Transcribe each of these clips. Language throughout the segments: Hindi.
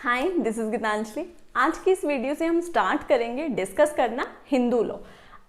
Hi, this is Geetanjali. आज की इस वीडियो से हम स्टार्ट करेंगे डिस्कस करना हिंदू लॉ।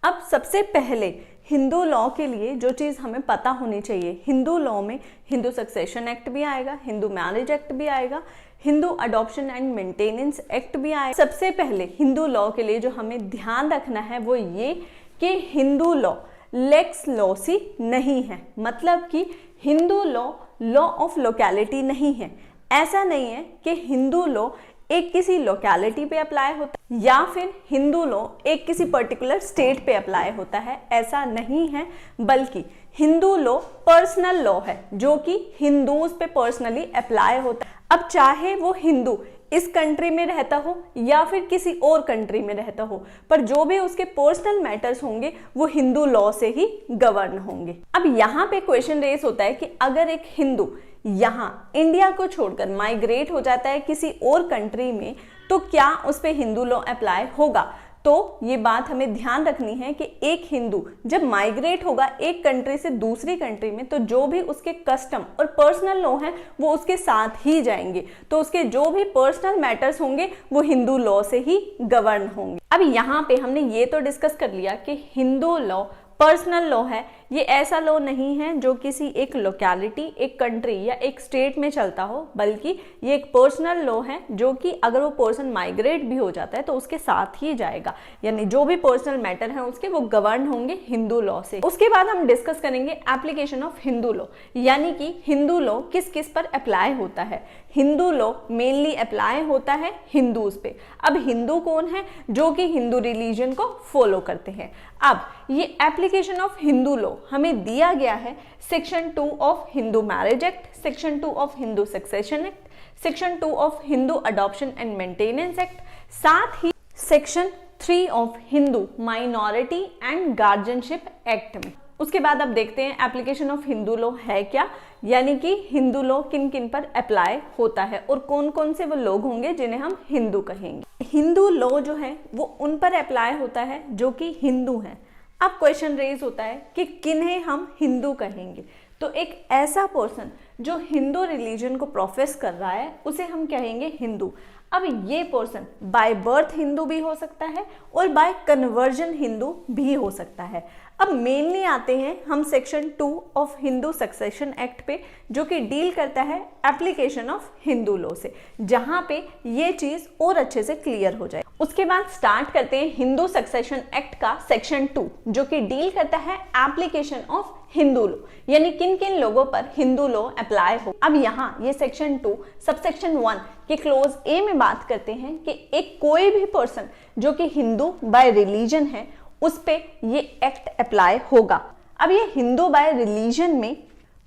अब सबसे पहले हिंदू लॉ के लिए जो चीज़ हमें पता होनी चाहिए, हिंदू लॉ में हिंदू सक्सेशन एक्ट भी आएगा, हिंदू मैरिज एक्ट भी आएगा, Hindu adoption and maintenance act भी आएगा। सबसे पहले हिंदू लॉ के लिए जो हमें ध्यान रखना है वो ये कि हिंदू लॉ लेक्स लॉसी नहीं है, मतलब कि Hindu law law of locality नहीं है। ऐसा नहीं है कि हिंदू लॉ एक किसी लोकेलिटी पे अप्लाई होता है या फिर हिंदू लॉ एक किसी पर्टिकुलर स्टेट पे अप्लाई होता है, ऐसा नहीं है। बल्कि हिंदू लॉ पर्सनल लॉ है जो कि हिंदूज पे पर्सनली अप्लाई होता है। अब चाहे वो हिंदू इस कंट्री में रहता हो या फिर किसी और कंट्री में रहता हो, पर जो भी उसके पर्सनल मैटर्स होंगे वो हिंदू लॉ से ही गवर्न होंगे। अब यहाँ पे क्वेश्चन रेस होता है कि अगर एक हिंदू यहाँ इंडिया को छोड़कर माइग्रेट हो जाता है किसी और कंट्री में, तो क्या उस पर हिंदू लॉ अप्लाई होगा? तो ये बात हमें ध्यान रखनी है कि एक हिंदू जब माइग्रेट होगा एक कंट्री से दूसरी कंट्री में, तो जो भी उसके कस्टम और पर्सनल लॉ हैं वो उसके साथ ही जाएंगे, तो उसके जो भी पर्सनल मैटर्स होंगे वो हिंदू लॉ से ही गवर्न होंगे। अब यहाँ पे हमने ये तो डिस्कस कर लिया कि हिंदू लॉ पर्सनल लॉ है। ये ऐसा लॉ नहीं है जो किसी एक लोकेलिटी, एक कंट्री या एक स्टेट में चलता हो, बल्कि ये एक पर्सनल लॉ है जो कि अगर वो पर्सन माइग्रेट भी हो जाता है तो उसके साथ ही जाएगा, यानी जो भी पर्सनल मैटर है उसके वो गवर्न होंगे हिंदू लॉ से। उसके बाद हम डिस्कस करेंगे एप्लीकेशन ऑफ हिंदू लॉ, यानी कि हिंदू लॉ किस किस पर अप्लाई होता है। हिंदू लॉ मेनली अप्लाई होता है हिंदूज पे। अब हिंदू कौन है? जो कि हिंदू रिलीजन को फॉलो करते हैं। अब ये एप्लीकेशन ऑफ हिंदू लॉ हमें दिया गया है section 2 of Hindu marriage act, section 2 of Hindu succession act, section 2 of Hindu adoption and maintenance act, साथ ही section 3 of Hindu minority and guardianship act में। उसके बाद अब देखते हैं एप्लीकेशन ऑफ हिंदू लॉ है क्या, यानी कि हिंदू लॉ किन किन पर अप्लाई होता है और कौन कौन से वो लोग होंगे जिन्हें हम हिंदू कहेंगे। हिंदू लॉ जो है वो उन पर अप्लाई होता है जो कि हिंदू हैं। अब क्वेश्चन रेज होता है कि किन्हें हम हिंदू कहेंगे। तो एक ऐसा पर्सन जो हिंदू रिलीजन को प्रोफेस कर रहा है उसे हम कहेंगे हिंदू। अब ये पर्सन बाय बर्थ हिंदू भी हो सकता है और बाय कन्वर्जन हिंदू भी हो सकता है। अब मेनली आते हैं हम section 2 of Hindu succession act पे, जो कि डील करता है एप्लीकेशन ऑफ हिंदू लॉ से, जहां पे ये चीज और अच्छे से क्लियर हो जाए। उसके बाद स्टार्ट करते हैं हिंदू सक्सेशन एक्ट का सेक्शन 2, जो कि डील करता है एप्लीकेशन ऑफ हिंदू लॉ, यानी किन किन लोगों पर हिंदू लॉ अप्लाई हो। अब यहाँ ये सेक्शन 2 सबसेक्शन 1 के क्लोज ए में बात करते हैं कि एक कोई भी पर्सन जो कि हिंदू बाय रिलीजन है उस पे ये एक्ट अप्लाई होगा। अब ये हिंदू बाय रिलीजन में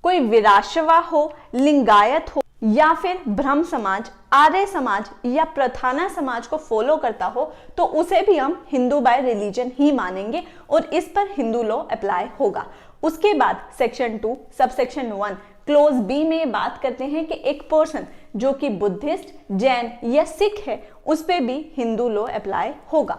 कोई वीराशवा हो, लिंगायत हो या फिर ब्रह्म समाज, आर्य समाज या प्रधाना समाज को फॉलो करता हो, तो उसे भी हम हिंदू बाय रिलीजन ही मानेंगे और इस पर हिंदू लॉ अप्लाई होगा। उसके बाद सेक्शन 2 सबसेक्शन 1 क्लोज बी में बात करते हैं कि एक पर्सन जो कि बुद्धिस्ट, जैन या सिख है उस पे भी हिंदू लॉ अप्लाई होगा।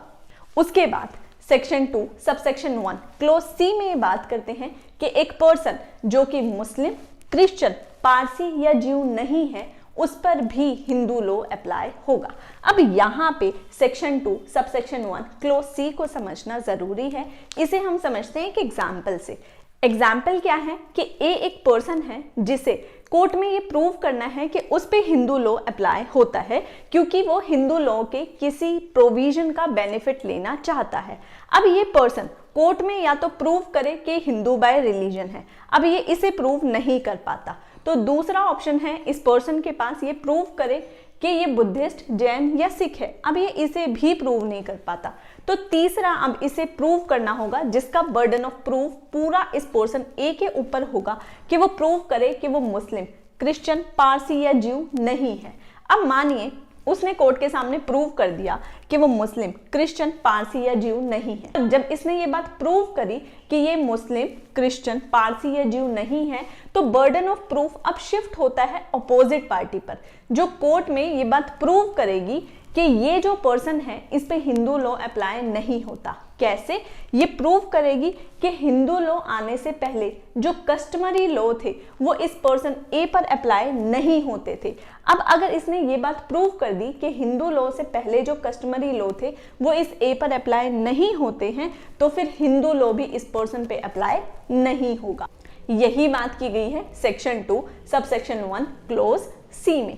उसके बाद सेक्शन 2 सबसेक्शन 1 क्लोज सी में बात करते हैं कि एक पर्सन जो कि मुस्लिम, क्रिश्चियन, पारसी या ज्यू नहीं है उस पर भी हिंदू लॉ अप्लाई होगा। अब यहाँ पे सेक्शन 2 सबसेक्शन 1 क्लोज सी को समझना जरूरी है। इसे हम समझते हैं कि एग्जाम्पल से। एग्जाम्पल क्या है कि ए एक पर्सन है जिसे कोर्ट में ये प्रूव करना है कि उस पे हिंदू लॉ अप्लाई होता है क्योंकि वो हिंदू लॉ के किसी प्रोविजन का बेनिफिट लेना चाहता है। अब ये पर्सन कोर्ट में या तो प्रूव करे कि हिंदू बाय रिलीजन है, अब ये इसे प्रूव नहीं कर पाता, तो दूसरा ऑप्शन है इस पर्सन के पास ये प्रूव करे कि ये बुद्धिस्ट, जैन या सिख है, अब ये इसे भी प्रूव नहीं कर पाता, तो तीसरा अब इसे प्रूव करना होगा जिसका बर्डन ऑफ प्रूफ पूरा इस पर्सन ए के ऊपर होगा कि वो प्रूव करे कि वो मुस्लिम, क्रिश्चियन, पारसी या ज्यू नहीं है। अब मानिए उसने कोर्ट के सामने प्रूव कर दिया कि वो मुस्लिम, क्रिश्चियन, पारसी या ज्यू नहीं है। तो जब इसने ये बात प्रूव करी कि ये मुस्लिम, क्रिश्चियन, पारसी या ज्यू नहीं है, तो बर्डन ऑफ प्रूफ अब शिफ्ट होता है अपोजिट पार्टी पर, जो कोर्ट में ये बात प्रूव करेगी कि ये जो पर्सन है इस पे हिंदू लॉ अप्लाई नहीं होता। कैसे? ये प्रूव करेगी कि हिंदू लॉ आने से पहले जो कस्टमरी लॉ थे वो इस पर्सन ए पर अप्लाई नहीं होते थे। अब अगर इसने ये बात प्रूव कर दी कि हिंदू लॉ से पहले जो कस्टमरी लॉ थे वो इस ए पर अप्लाई नहीं होते हैं, तो फिर हिंदू लॉ भी इस पर्सन पे अप्लाई नहीं होगा। यही बात की गई है सेक्शन 2 सबसेक्शन 1 क्लोज सी में।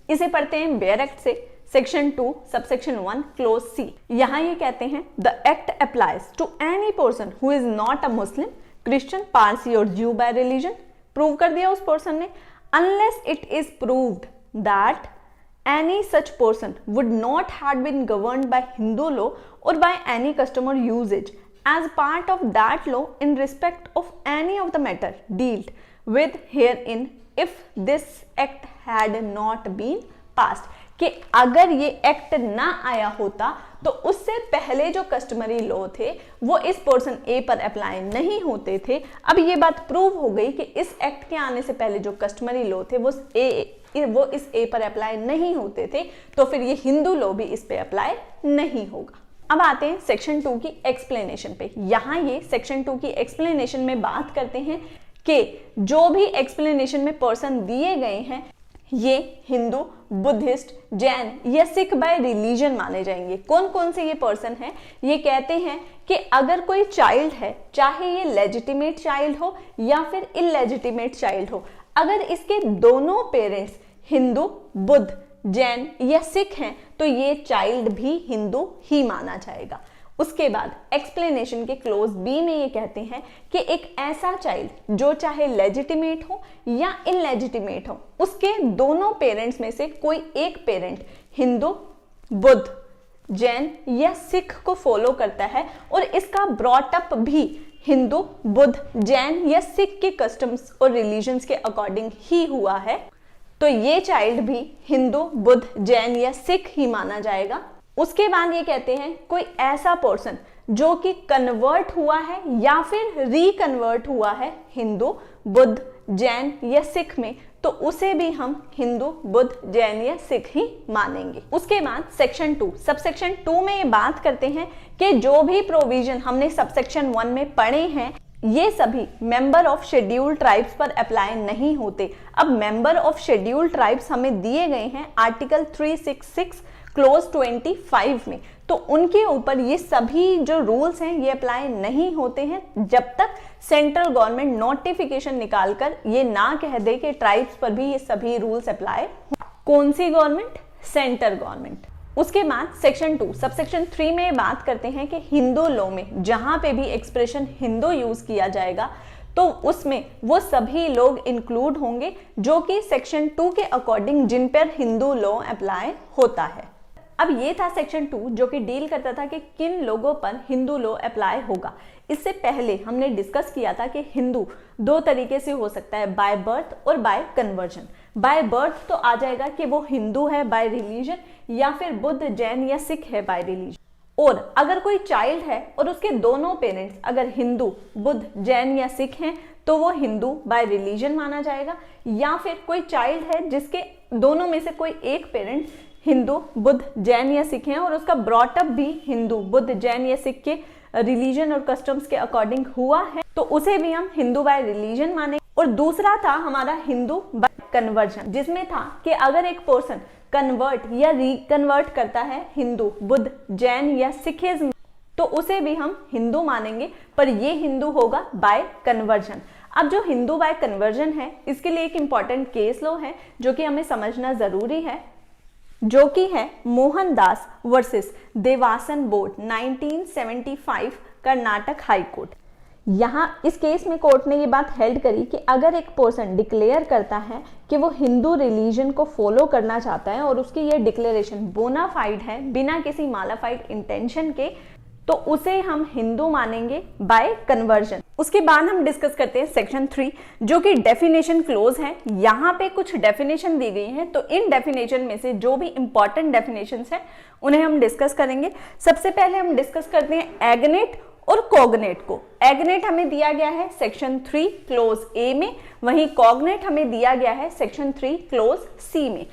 इसे पढ़ते हैं बेयर एक्ट से। सेक्शन 2 सबसेक्शन 1 क्लोज सी, यहाँ ये कहते हैं the act applies to any person who is not a Muslim, Christian, Parsi और ज्यू बाय रिलीजन। प्रूव कर दिया उस पर्सन ने, unless it is proved that any such person would not have been governed by Hindu law or by any custom or usage as part of that law in respect of any of the matter dealt with herein if this act had not been passed। कि अगर ये एक्ट ना आया होता तो उससे पहले जो कस्टमरी लॉ थे वो इस पर्सन ए पर अप्लाई नहीं होते थे। अब ये बात प्रूव हो गई कि इस एक्ट के आने से पहले जो कस्टमरी लॉ थे वो इस ए पर अप्लाई नहीं होते थे, तो फिर ये हिंदू लॉ भी इस पे अप्लाई नहीं होगा। अब आते हैं सेक्शन 2 की एक्सप्लेनेशन पे। यहाँ ये सेक्शन 2 की एक्सप्लेनेशन में बात करते हैं कि जो भी एक्सप्लेनेशन में पर्सन दिए गए हैं ये हिंदू, बुद्धिस्ट, जैन या सिख बाय रिलीजन माने जाएंगे। कौन कौन से ये पर्सन हैं? ये कहते हैं कि अगर कोई चाइल्ड है, चाहे ये लेजिटिमेट चाइल्ड हो या फिर इलेजिटिमेट चाइल्ड हो, अगर इसके दोनों पेरेंट्स हिंदू, बुद्ध, जैन या सिख हैं तो ये चाइल्ड भी हिंदू ही माना जाएगा। उसके बाद एक्सप्लेनेशन के क्लोज बी में ये कहते हैं कि एक ऐसा चाइल्ड जो चाहे लेजिटिमेट हो या इनलेजिटिमेट हो, उसके दोनों पेरेंट्स में से कोई एक पेरेंट हिंदू, बुद्ध, जैन या सिख को फॉलो करता है और इसका ब्रॉट अप भी हिंदू, बुद्ध, जैन या सिख के कस्टम्स और रिलीजन्स के अकॉर्डिंग ही हुआ है, तो ये चाइल्ड भी हिंदू, बुद्ध, जैन या सिख ही माना जाएगा। उसके बाद ये कहते हैं कोई ऐसा पर्सन जो कि कन्वर्ट हुआ है या फिर रिकन्वर्ट हुआ है हिंदू, बुद्ध, जैन या सिख में, तो उसे भी हम हिंदू, बुद्ध, जैन या सिख ही मानेंगे। उसके बाद सेक्शन 2 सबसेक्शन 2 में ये बात करते हैं कि जो भी प्रोविजन हमने सबसेक्शन 1 में पढ़े हैं ये सभी मेंबर ऑफ शेड्यूल्ड ट्राइब्स पर अप्लाई नहीं होते। अब मेंबर ऑफ शेड्यूल्ड ट्राइब्स हमें दिए गए हैं आर्टिकल 366 क्लोज 25 में, तो उनके ऊपर ये सभी जो रूल्स हैं ये अप्लाई नहीं होते हैं जब तक सेंट्रल गवर्नमेंट नोटिफिकेशन निकालकर ये ना कह दे कि ट्राइब्स पर भी ये सभी रूल्स अप्लाई। कौन सी गवर्नमेंट? Central government. उसके बाद सेक्शन 2 सबसेक्शन 3 में बात करते हैं कि हिंदू लॉ में जहां पे भी एक्सप्रेशन हिंदू यूज किया जाएगा तो उसमें वो सभी लोग इंक्लूड होंगे जो कि सेक्शन 2 के अकॉर्डिंग जिन पर हिंदू लॉ अप्लाई होता है। अब ये था सेक्शन 2 जो कि डील करता था कि किन लोगों पर हिंदू लॉ अप्लाई होगा। इससे पहले हमने डिस्कस किया था कि हिंदू दो तरीके से हो सकता है, बाय बर्थ और बाय कन्वर्जन। बाय बर्थ तो आ जाएगा कि वो हिंदू है बाय रिलीजन या फिर बुद्ध, जैन या सिख है बाय रिलीजन। और अगर कोई चाइल्ड है और उसके दोनों पेरेंट्स अगर हिंदू, बुद्ध, जैन या सिख हैं तो वो हिंदू बाय रिलीजन माना जाएगा। या फिर कोई चाइल्ड है जिसके दोनों में से कोई एक पेरेंट हिंदू, बुद्ध, जैन या सिख हैं और उसका ब्रॉटअप भी हिंदू, बुद्ध, जैन या सिख के रिलीजन और कस्टम्स के अकॉर्डिंग हुआ है तो उसे भी हम हिंदू बाय रिलीजन माने। और दूसरा था हमारा हिंदू बाय कन्वर्जन, जिसमें था कि अगर एक पर्सन कन्वर्ट या रिकन्वर्ट करता है हिंदू, बुद्ध, जैन या सिखिज्म तो उसे भी हम हिंदू मानेंगे, पर ये हिंदू होगा बाय कन्वर्जन। अब जो हिंदू बाय कन्वर्जन है इसके लिए एक इंपॉर्टेंट केस लॉ है जो कि हमें समझना जरूरी है, जो कि है Mohandas versus Devaswom board 1975 Karnataka high court. यहाँ इस केस में कोर्ट ने ये बात हेल्ड करी कि अगर एक पर्सन डिक्लेयर करता है कि वो हिंदू रिलीजन को फॉलो करना चाहता है और उसकी ये डिक्लेरेशन बोनाफाइड है बिना किसी मालाफाइड इंटेंशन के, तो उसे हम हिंदू मानेंगे बाय कन्वर्जन। उसके बाद हम डिस्कस करते हैं सेक्शन 3 जो कि डेफिनेशन क्लोज है। यहाँ पे कुछ डेफिनेशन दी गई हैं, तो इन डेफिनेशन में से जो भी इंपॉर्टेंट डेफिनेशंस हैं उन्हें हम डिस्कस करेंगे। सबसे पहले हम डिस्कस करते हैं एग्नेट और कॉग्नेट को। एग्नेट हमें दिया गया है सेक्शन 3 क्लोज ए में, वहीं कॉग्नेट हमें दिया गया है सेक्शन 3 क्लोज सी में।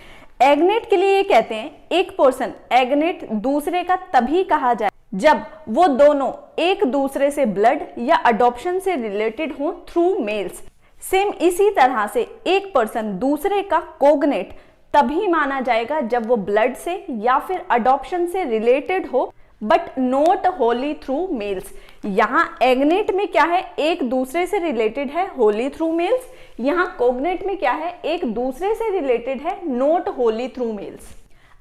एग्नेट के लिए ये कहते हैं एक पर्सन एग्नेट दूसरे का तभी कहा जाए जब वो दोनों एक दूसरे से ब्लड या अडॉप्शन से रिलेटेड हो थ्रू मेल्स। सेम इसी तरह से एक पर्सन दूसरे का कोग्नेट तभी माना जाएगा जब वो ब्लड से या फिर अडॉप्शन से रिलेटेड हो but not wholly through males. यहाँ एग्नेट में क्या है, एक दूसरे से रिलेटेड है, होली थ्रू मेल्स। यहाँ कोग्नेट में क्या है, एक दूसरे से रिलेटेड है, नॉट होली थ्रू मेल्स।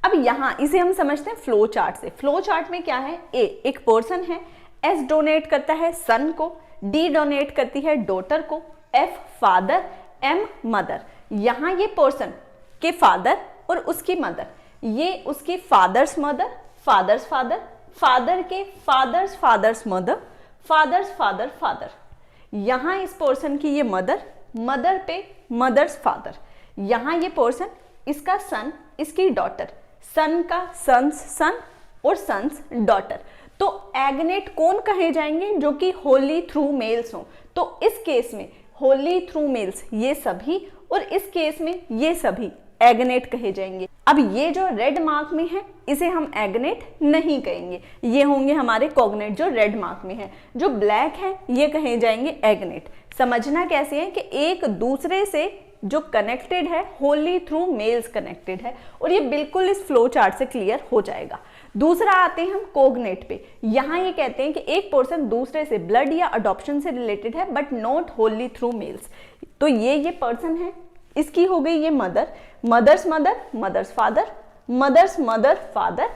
अब यहाँ इसे हम समझते हैं फ्लो चार्ट से। फ्लो चार्ट में क्या है, ए एक पर्सन है, एस डोनेट करता है सन को, डी डोनेट करती है डॉटर को, एफ फादर, एम मदर। यहाँ ये पर्सन के फादर और उसकी मदर, ये उसकी father's mother, father's father, father के father's father's mother, father's father father. यहाँ इस पर्सन की ये मदर, मदर पे मदर्स फादर। यहाँ ये पर्सन, इसका सन, इसकी डॉटर, सन का सन्स सन और सन्स डॉटर। तो एग्नेट कौन कहे जाएंगे, जो कि होली थ्रू मेल्स हो। तो इस केस में होली थ्रू मेल्स ये सभी, और इस केस में ये सभी एग्नेट कहे जाएंगे। अब ये जो रेड मार्क में है इसे हम एग्नेट नहीं कहेंगे, ये होंगे हमारे कोग्नेट जो रेड मार्क में है। जो ब्लैक है ये कहे जाएंगे एग्नेट। समझना कैसे है कि एक दूसरे से जो कनेक्टेड है, होली थ्रू मेल्स कनेक्टेड है, और ये बिल्कुल इस फ्लो चार्ट से क्लियर हो जाएगा। दूसरा आते हैं हम कोग्नेट पे। यहाँ ये कहते हैं कि एक पर्सन दूसरे से ब्लड या अडॉप्शन से रिलेटेड है but not wholly through males. तो ये पर्सन है, इसकी हो गई ये mother, mother's mother, mother's father, mother's mother father,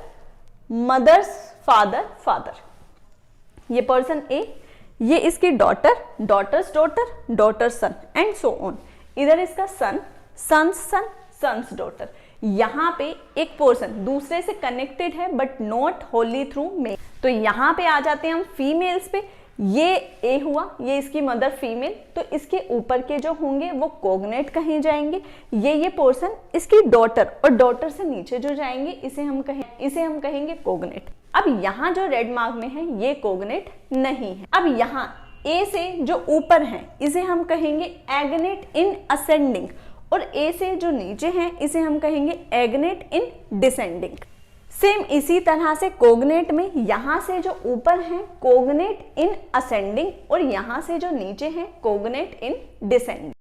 mother's father father. ये पर्सन ए, ये इसकी daughter, daughter's daughter, daughter son and so on. इधर इसका son, son's son, son's daughter. यहाँ पे एक पर्सन दूसरे से कनेक्टेड है but not wholly through male. तो यहाँ पे आ जाते हैं हम फीमेल्स पे। ये ए हुआ, ये इसकी मदर फीमेल, तो इसके ऊपर के जो होंगे वो कोग्नेट कहे जाएंगे। ये पर्सन इसकी डॉटर, और डॉटर से नीचे जो जाएंगे इसे हम कहेंगे कोग्नेट। अब यहाँ जो रेड मार्क में है ये कोग्नेट नहीं है। अब यहाँ ए से जो ऊपर है इसे हम कहेंगे एग्नेट इन असेंडिंग, और ए से जो नीचे है इसे हम कहेंगे एग्नेट इन डिसेंडिंग। सेम इसी तरह से कोग्नेट में यहाँ से जो ऊपर है कोग्नेट इन असेंडिंग, और यहाँ से जो नीचे है कोग्नेट इन डिसेंडिंग।